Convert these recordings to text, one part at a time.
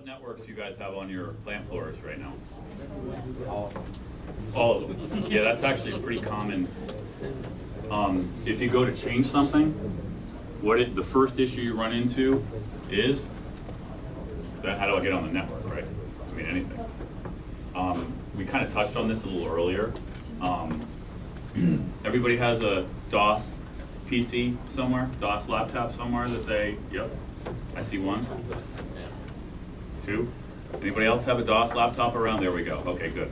What networks do you guys have on your plant floors right now? Awesome. All of them. Yeah, that's actually pretty common. If you go to change something, the first issue you run into is that how do I get on the network, right? I mean, anything. We kind of touched on this a little earlier. Everybody has a DOS PC somewhere, DOS laptop somewhere that they, yep, I see one. Two. Anybody else have a DOS laptop around? There we go. Okay, good.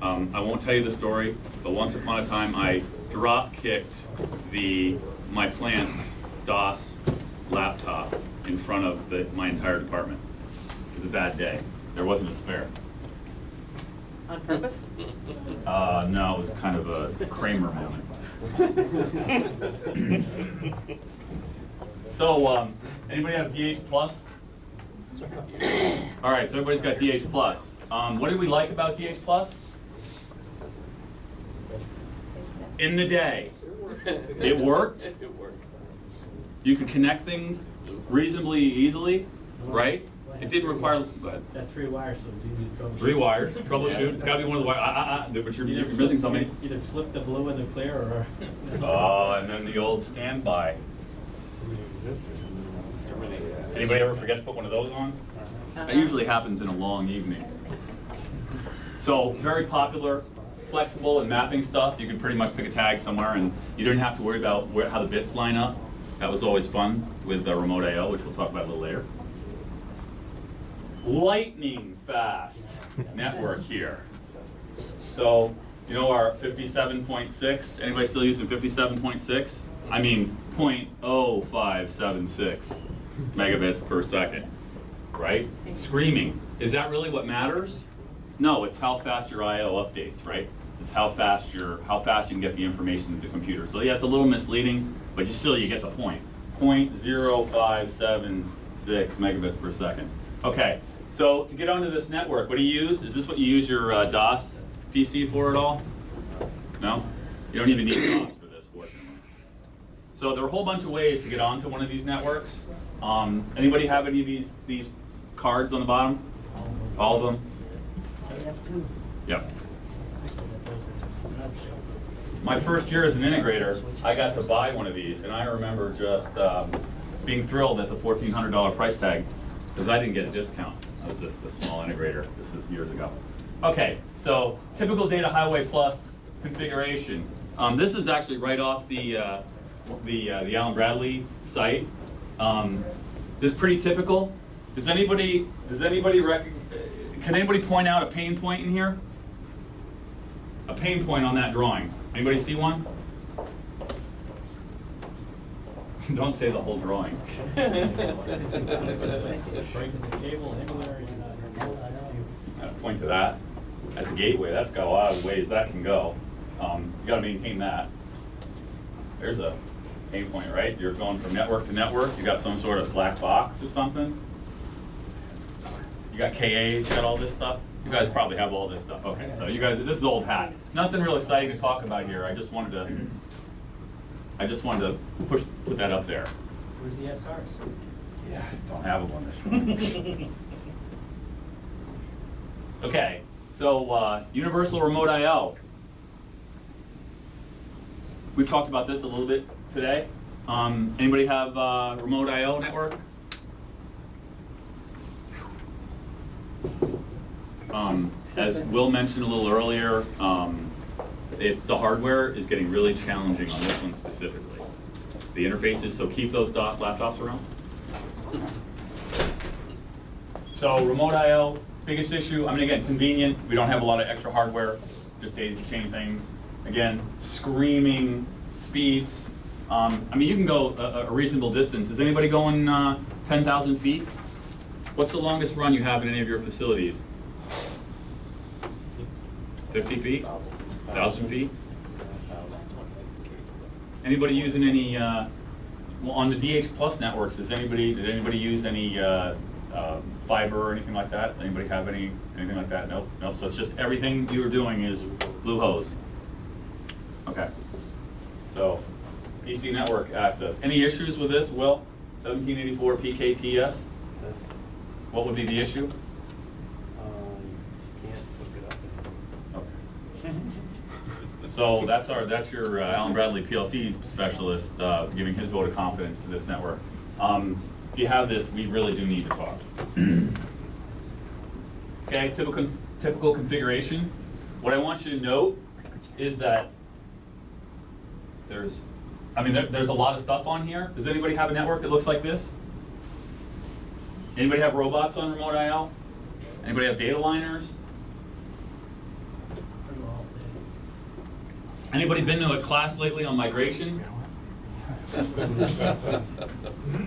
I won't tell you the story, but once upon a time I drop kicked my plant's DOS laptop in front of my entire department. It was a bad day. There wasn't a spare. On purpose? No, it was kind of a Kramer moment. So, anybody have DH plus? All right, so everybody's got DH plus. What did we like about DH plus? In the day, it worked. You could connect things reasonably easily, right? It didn't require. Go ahead. That 3 wires, so it's easy to troubleshoot. 3 wires, troubleshoot. It's got to be one of the wires. But you're missing something. Either flip the blue and the clear, or. Oh, and then the old standby. Anybody ever forget to put one of those on? That usually happens in a long evening. So very popular, flexible and mapping stuff. You can pretty much pick a tag somewhere, and you didn't have to worry about how the bits line up. That was always fun with remote I/O, which we'll talk about a little later. Lightning fast network here. So, you know our 57.6? Anybody still using 57.6? I mean 0.0576 megabits per second, right? Screaming. Is that really what matters? No, it's how fast your I/O updates, right? It's how fast you can get the information to the computer. So yeah, it's a little misleading, but you get the point. 0.0576 megabits per second. Okay. So to get onto this network, what do you use? Is this what you use your DOS PC for at all? No? You don't even need DOS for this, fortunately. So there are a whole bunch of ways to get onto one of these networks. Anybody have any of these cards on the bottom? All of them? Yep. My first year as an integrator, I got to buy one of these, and I remember just being thrilled at the $1,400 price tag because I didn't get a discount. This is just a small integrator. This is years ago. Okay, so typical Data Highway Plus configuration. This is actually right off the Allen Bradley site. This is pretty typical. Can anybody point out a pain point in here? A pain point on that drawing. Anybody see one? Don't say the whole drawing. Breaking the cable anywhere. Point to that. That's a gateway. That's got a lot of ways that can go. You got to maintain that. There's a pain point, right? You're going from network to network. You got some sort of black box or something. You got KAs. You got all this stuff. You guys probably have all this stuff. Okay, so you guys, this is old hat. Nothing real exciting to talk about here. I just wanted to put that up there. Where's the SRs? Yeah, don't have them on this one. Okay, so universal remote I/O. We've talked about this a little bit today. Anybody have remote I/O network? As Will mentioned a little earlier, the hardware is getting really challenging on this one specifically. The interfaces, so keep those DOS laptops around. So remote I/O, biggest issue, I mean again, convenient. We don't have a lot of extra hardware, just daisy chain things. Again, screaming speeds. I mean you can go a reasonable distance. Is anybody going 10,000 feet? What's the longest run you have in any of your facilities? 50 feet? 1,000 feet? Anybody using any, well, on the DH Plus networks, did anybody use any fiber or anything like that? Anybody have anything like that? Nope. Nope. So it's just everything you were doing is blue hose. Okay. So PC network access. Any issues with this, Will? 1784 PKTS? What would be the issue? Can't hook it up. Okay. So that's your Allen Bradley PLC specialist giving his vote of confidence to this network. If you have this, we really do need to talk. Okay, typical configuration. What I want you to note is that there's a lot of stuff on here. Does anybody have a network that looks like this? Anybody have robots on remote IL? Anybody have data liners? Anybody been to a class lately on migration?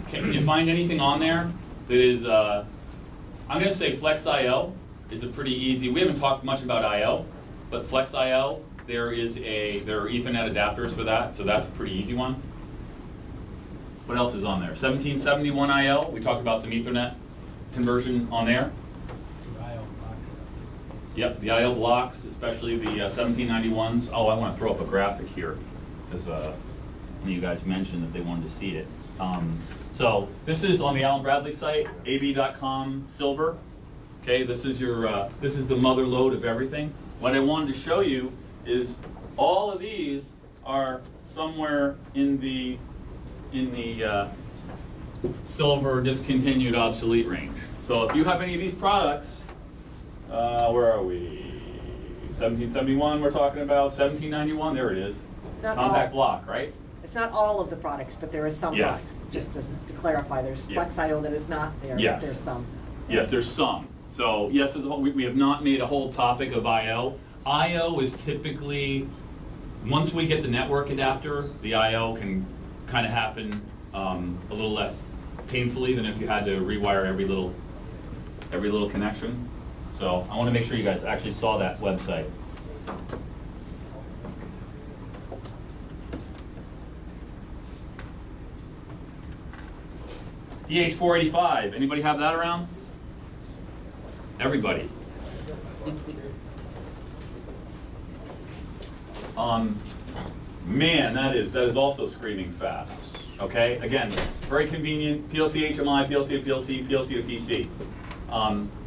Can you find anything on there that is, I'm going to say Flex IL is a pretty easy, we haven't talked much about IL, but Flex IL, there are Ethernet adapters for that, so that's a pretty easy one. What else is on there? 1771 IL, we talked about some Ethernet conversion on there. Yep, the IL blocks, especially the 1791s. Oh, I want to throw up a graphic here, because one of you guys mentioned that they wanted to see it. So this is on the Allen Bradley site, ab.com silver. Okay, this is the mother lode of everything. What I wanted to show you is all of these are somewhere in the silver discontinued obsolete range. So if you have any of these products, where are we? 1771 we're talking about, 1791, there it is. It's not Compact all- block, right? It's not all of the products, but there is some Yes. products. Just to clarify, there's Yeah. Flex IO that is not there, Yes. but there's some. Yes, there's some. So yes, as a whole, we have not made a whole topic of I/O. I/O is typically, once we get the network adapter, the I/O can kind of happen a little less painfully than if you had to rewire every little connection. So I want to make sure you guys actually saw that website. DH485, anybody have that around? Everybody. Man, that is also screaming fast. Okay, again, very convenient. PLC HMI, PLC to PLC, PLC to PC.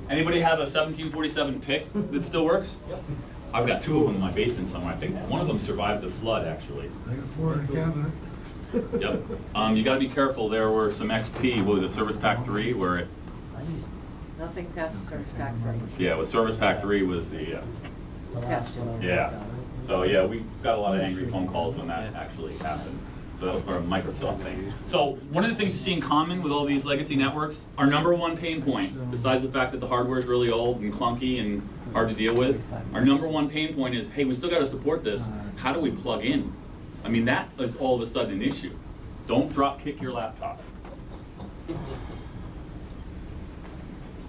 Anybody have a 1747 PIC that still works? Yep. I've got two of them in my basement somewhere. I think one of them survived the flood, actually. I got 4 in the cabinet. Yep. You got to be careful. There were some XP. What was it? Service Pack 3, where it. Nothing past the Service Pack 3. Yeah, with Service Pack 3 was the. Yeah. So yeah, we got a lot of angry phone calls when that actually happened. So that was part of a Microsoft thing. So one of the things you see in common with all these legacy networks, our number one pain point, besides the fact that the hardware is really old and clunky and hard to deal with, our number one pain point is, hey, we still got to support this. How do we plug in? I mean, that is all of a sudden an issue. Don't drop kick your laptop.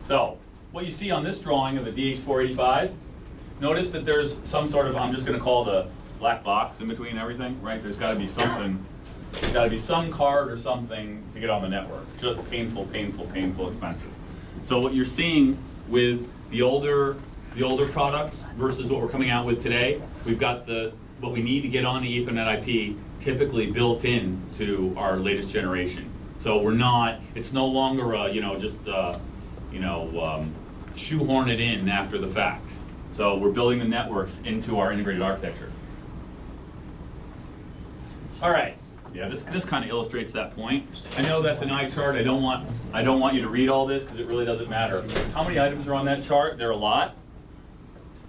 So what you see on this drawing of a DH485, notice that there's some sort of, I'm just going to call the black box in between everything, right? There's got to be something, there's got to be some card or something to get on the network. Just painful, painful, painful, expensive. So what you're seeing with the older products versus what we're coming out with today, we've got what we need to get on the Ethernet IP typically built in to our latest generation. So it's no longer shoehorn it in after the fact. So we're building the networks into our integrated architecture. All right, yeah, this kind of illustrates that point. I know that's an eye chart. I don't want you to read all this because it really doesn't matter. How many items are on that chart? There are a lot.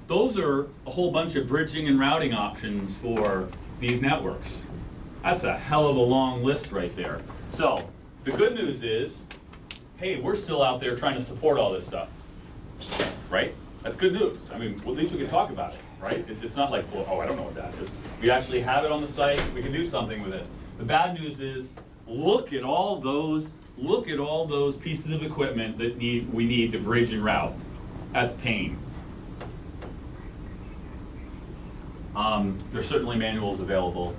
Those are a whole bunch of bridging and routing options for these networks. That's a hell of a long list right there. So the good news is, hey, we're still out there trying to support all this stuff, right? That's good news. I mean, well, at least we can talk about it, right? It's not like, well, oh, I don't know what that is. We actually have it on the site. We can do something with this. The bad news is, look at all those pieces of equipment that we need to bridge and route. That's pain. There's certainly manuals available.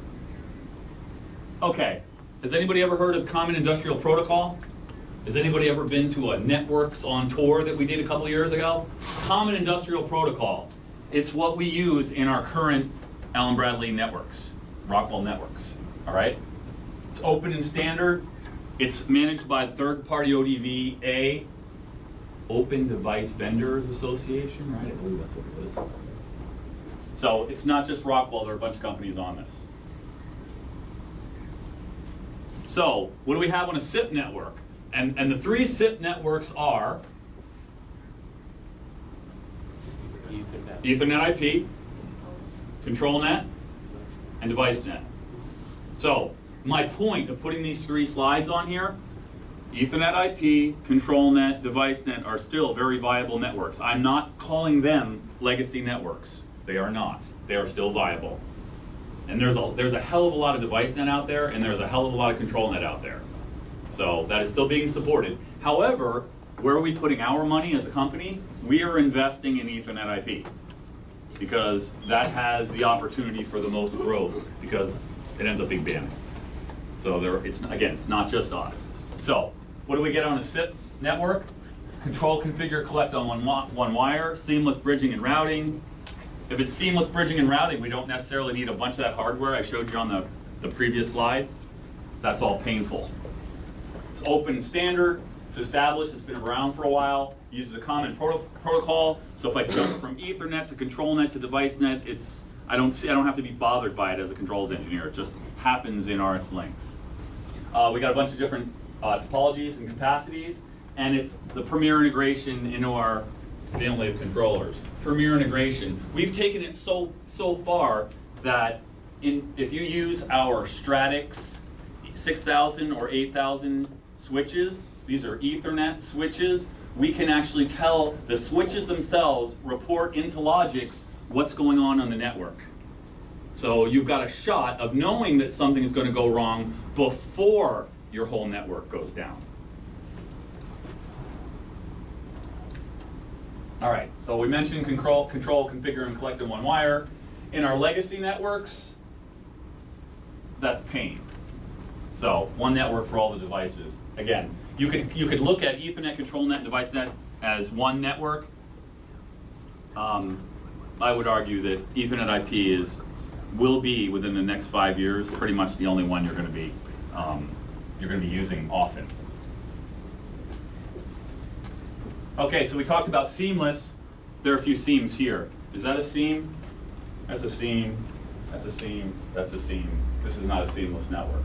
Okay, has anybody ever heard of Common Industrial Protocol? Has anybody ever been to a Networks on tour that we did a couple years ago? Common Industrial Protocol. It's what we use in our current Allen Bradley networks, Rockwell networks, all right? It's open and standard. It's managed by third-party ODVA. Open Device Vendors Association, right? I believe that's what it is. So it's not just Rockwell, there are a bunch of companies on this. So what do we have on a SIP network? And the three SIP networks are Ethernet IP, ControlNet, and DeviceNet. So my point of putting these three slides on here, Ethernet IP, ControlNet, DeviceNet are still very viable networks. I'm not calling them legacy networks. They are not. They are still viable. And there's a hell of a lot of DeviceNet out there, and there's a hell of a lot of ControlNet out there. So that is still being supported. However, where are we putting our money as a company? We are investing in Ethernet IP because that has the opportunity for the most growth because it ends up being banned. So it's not just us. So what do we get on a SIP network? Control, configure, collect on one wire, seamless bridging and routing. If it's seamless bridging and routing, we don't necessarily need a bunch of that hardware I showed you on the previous slide. That's all painful. It's open standard, it's established, it's been around for a while, uses a common protocol, so if I jump from Ethernet to ControlNet to DeviceNet, I don't have to be bothered by it as a controls engineer, it just happens in RS links. We got a bunch of different topologies and capacities, and it's the premier integration into our family of controllers. Premier integration. We've taken it so far that if you use our Stratix 6000 or 8000 switches, these are Ethernet switches, we can actually tell the switches themselves report into Logix what's going on the network. So you've got a shot of knowing that something is going to go wrong before your whole network goes down. All right, so we mentioned control, configure, and collect in one wire. In our legacy networks, that's pain. So one network for all the devices. Again, you could look at Ethernet, ControlNet, and DeviceNet as one network. I would argue that Ethernet IP will be within the next 5 years pretty much the only one you're going to be using often. Okay, so we talked about seamless. There are a few seams here. Is that a seam? That's a seam. That's a seam. That's a seam. This is not a seamless network.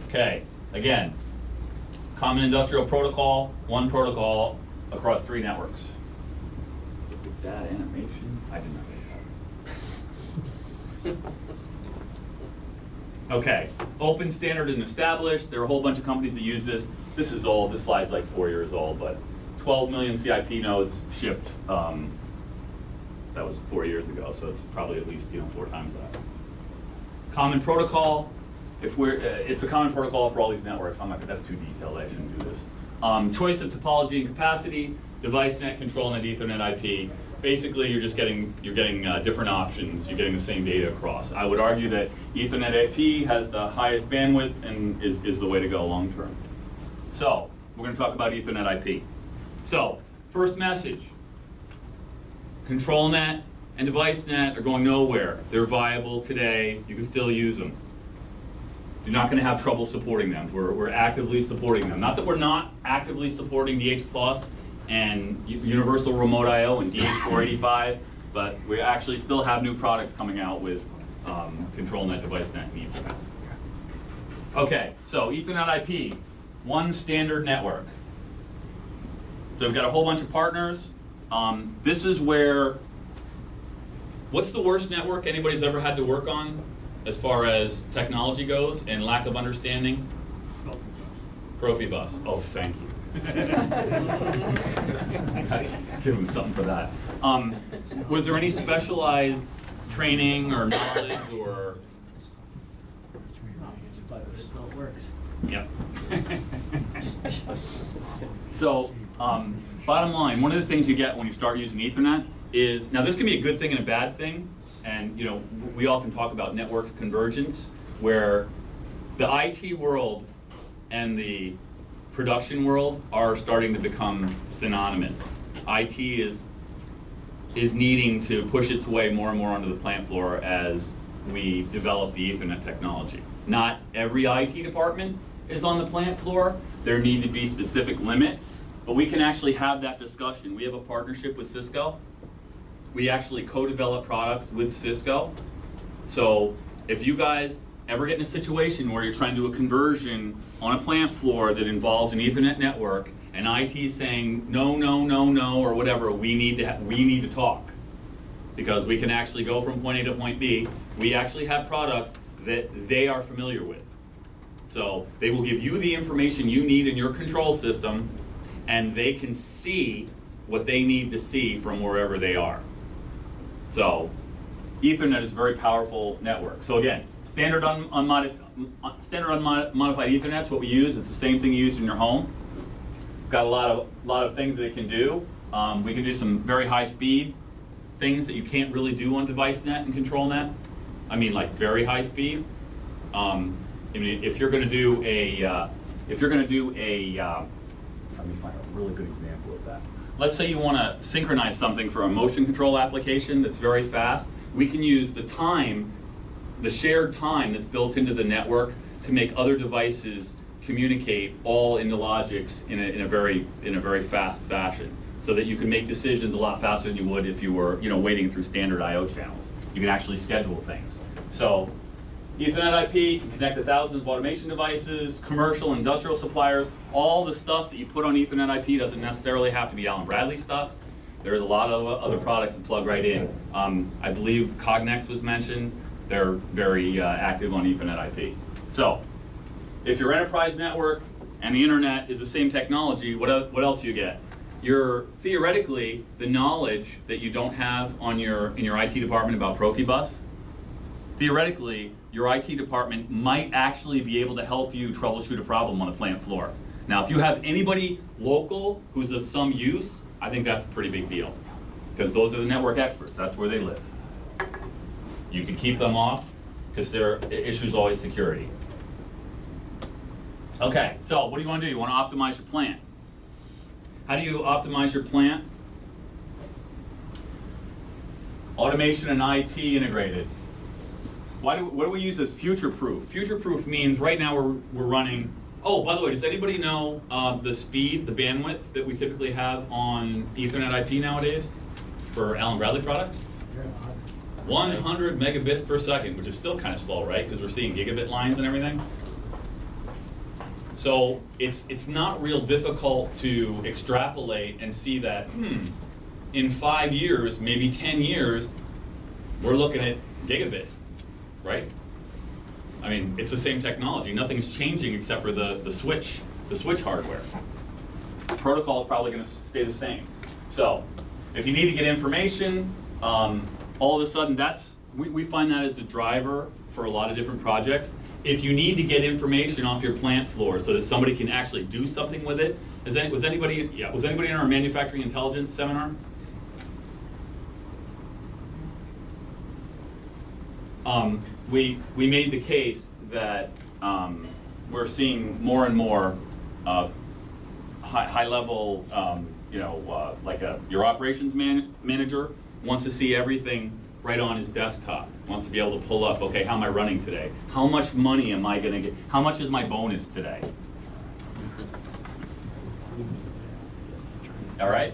Okay, again, common industrial protocol, one protocol across 3 networks. Look at that animation. I did not make that. Okay, open, standard, and established. There are a whole bunch of companies that use this. This is old. This slide's like 4 years old, but 12 million CIP nodes shipped. That was 4 years ago, so it's probably at least 4 times that. Common protocol. It's a common protocol for all these networks. That's too detailed. I shouldn't do this. Choice of topology and capacity. DeviceNet, ControlNet, Ethernet IP. Basically, you're getting different options. You're getting the same data across. I would argue that Ethernet IP has the highest bandwidth and is the way to go long term. So we're going to talk about Ethernet IP. So first message: ControlNet and DeviceNet are going nowhere. They're viable today. You can still use them. You're not going to have trouble supporting them. We're actively supporting them. Not that we're not actively supporting DH Plus and Universal Remote I/O and DH485, but we actually still have new products coming out with ControlNet, DeviceNet, and Ethernet. Okay, so Ethernet IP, one standard network. So we've got a whole bunch of partners. This is where, what's the worst network anybody's ever had to work on as far as technology goes and lack of understanding? Profibus. Oh, thank you. Give him something for that. Was there any specialized training or knowledge or? It works. Yep. So, bottom line, one of the things you get when you start using Ethernet is, now this can be a good thing and a bad thing, and we often talk about network convergence, where the IT world and the production world are starting to become synonymous. IT is needing to push its way more and more onto the plant floor as we develop the Ethernet technology. Not every IT department, is on the plant floor, there need to be specific limits, but we can actually have that discussion. We have a partnership with HESCO. We actually co-develop products with HESCO. So if you guys ever get in a situation where you're trying to do a conversion on a plant floor that involves an Ethernet network, and IT is saying no, no, no, no, or whatever, we need to talk, because we can actually go from point A to point B. We actually have products that they are familiar with. So they will give you the information you need in your control system, and they can see what they need to see from wherever they are. So Ethernet is a very powerful network. So again, standard unmodified Ethernet is what we use. It's the same thing you use in your home. Got a lot of things that it can do. We can do some very high speed things that you can't really do on device net and control net. I mean, like very high speed. I mean, if you're going to do a, let me find a really good example of that. Let's say you want to synchronize something for a motion control application that's very fast. We can use the time, the shared time that's built into the network to make other devices communicate all into logics in a very fast fashion, so that you can make decisions a lot faster than you would if you were, waiting through standard I/O channels. You can actually schedule things. So Ethernet IP can connect to thousands of automation devices, commercial, industrial suppliers. All the stuff that you put on Ethernet IP doesn't necessarily have to be Allen Bradley stuff. There's a lot of other products that plug right in. I believe Cognex was mentioned. They're very active on Ethernet IP. So if your enterprise network and the internet is the same technology, what else do you get? You're theoretically, the knowledge that you don't have in your IT department about Profibus, theoretically, your IT department might actually be able to help you troubleshoot a problem on a plant floor. Now, if you have anybody local who's of some use, I think that's a pretty big deal, because those are the network experts. That's where they live. You can keep them off, because their issue is always security. Okay, so what do you want to do? You want to optimize your plant. How do you optimize your plant? Automation and IT integrated. What do we use as future-proof? Future-proof means right now we're running. Oh, by the way, does anybody know the speed, the bandwidth that we typically have on Ethernet IP nowadays for Allen Bradley products? 100 megabits per second, which is still kind of slow, right? Because we're seeing gigabit lines and everything. So it's not real difficult to extrapolate and see that, in 5 years, maybe 10 years, we're looking at gigabit, right? I mean, it's the same technology. Nothing's changing except for the switch hardware. The protocol is probably going to stay the same. So if you need to get information, all of a sudden we find that as the driver for a lot of different projects. If you need to get information off your plant floor so that somebody can actually do something with it, was anybody in our manufacturing intelligence seminar? We made the case that we're seeing more and more high level, like your operations manager wants to see everything right on his desktop. Wants to be able to pull up, okay, how am I running today? How much money am I going to get? How much is my bonus today? All right?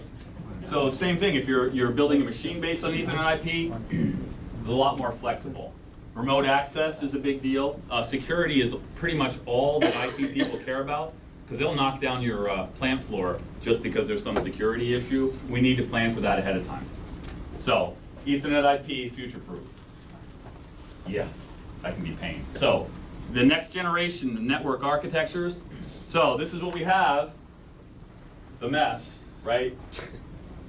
So same thing, if you're building a machine based on Ethernet IP, it's a lot more flexible. Remote access is a big deal. Security is pretty much all that IT people care about, because they'll knock down your plant floor just because there's some security issue. We need to plan for that ahead of time. So Ethernet IP, future-proof. Yeah, that can be pain. So the next generation network architectures. So this is what we have, the mess, right?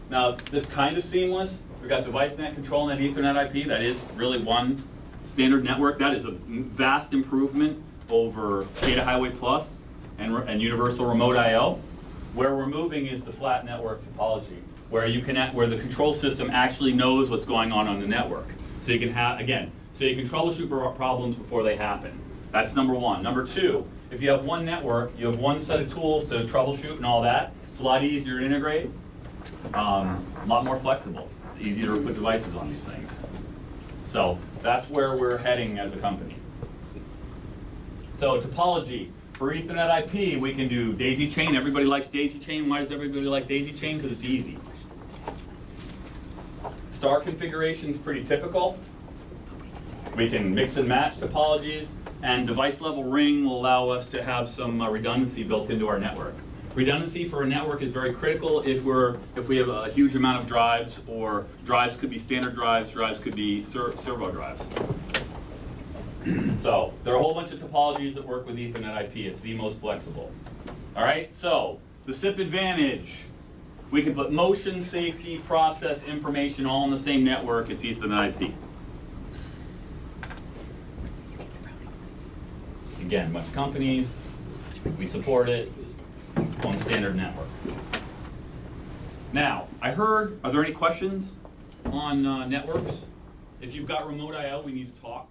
Now this kind of seamless. We've got device net, control net, Ethernet IP. That is really one standard network. That is a vast improvement over Data Highway Plus and Universal Remote I/O. Where we're moving is the flat network topology, where the control system actually knows what's going on the network. So you can so you can troubleshoot problems before they happen. That's number one. Number two, if you have one network, you have one set of tools to troubleshoot and all that. It's a lot easier to integrate, a lot more flexible. It's easier to put devices on these things. So that's where we're heading as a company. So topology. For Ethernet IP, we can do daisy chain. Everybody likes daisy chain. Why does everybody like daisy chain? Because it's easy. Star configuration is pretty typical. We can mix and match topologies, and device level ring will allow us to have some redundancy built into our network. Redundancy for a network is very critical if we have a huge amount of drives, or drives could be standard drives, drives could be servo drives. So there are a whole bunch of topologies that work with Ethernet IP. It's the most flexible. All right, so the SIP advantage. We can put motion, safety, process, information all in the same network. It's Ethernet IP. Again, bunch of companies. We support it on standard network. Now, I heard, are there any questions on networks? If you've got remote I/O, we need to talk.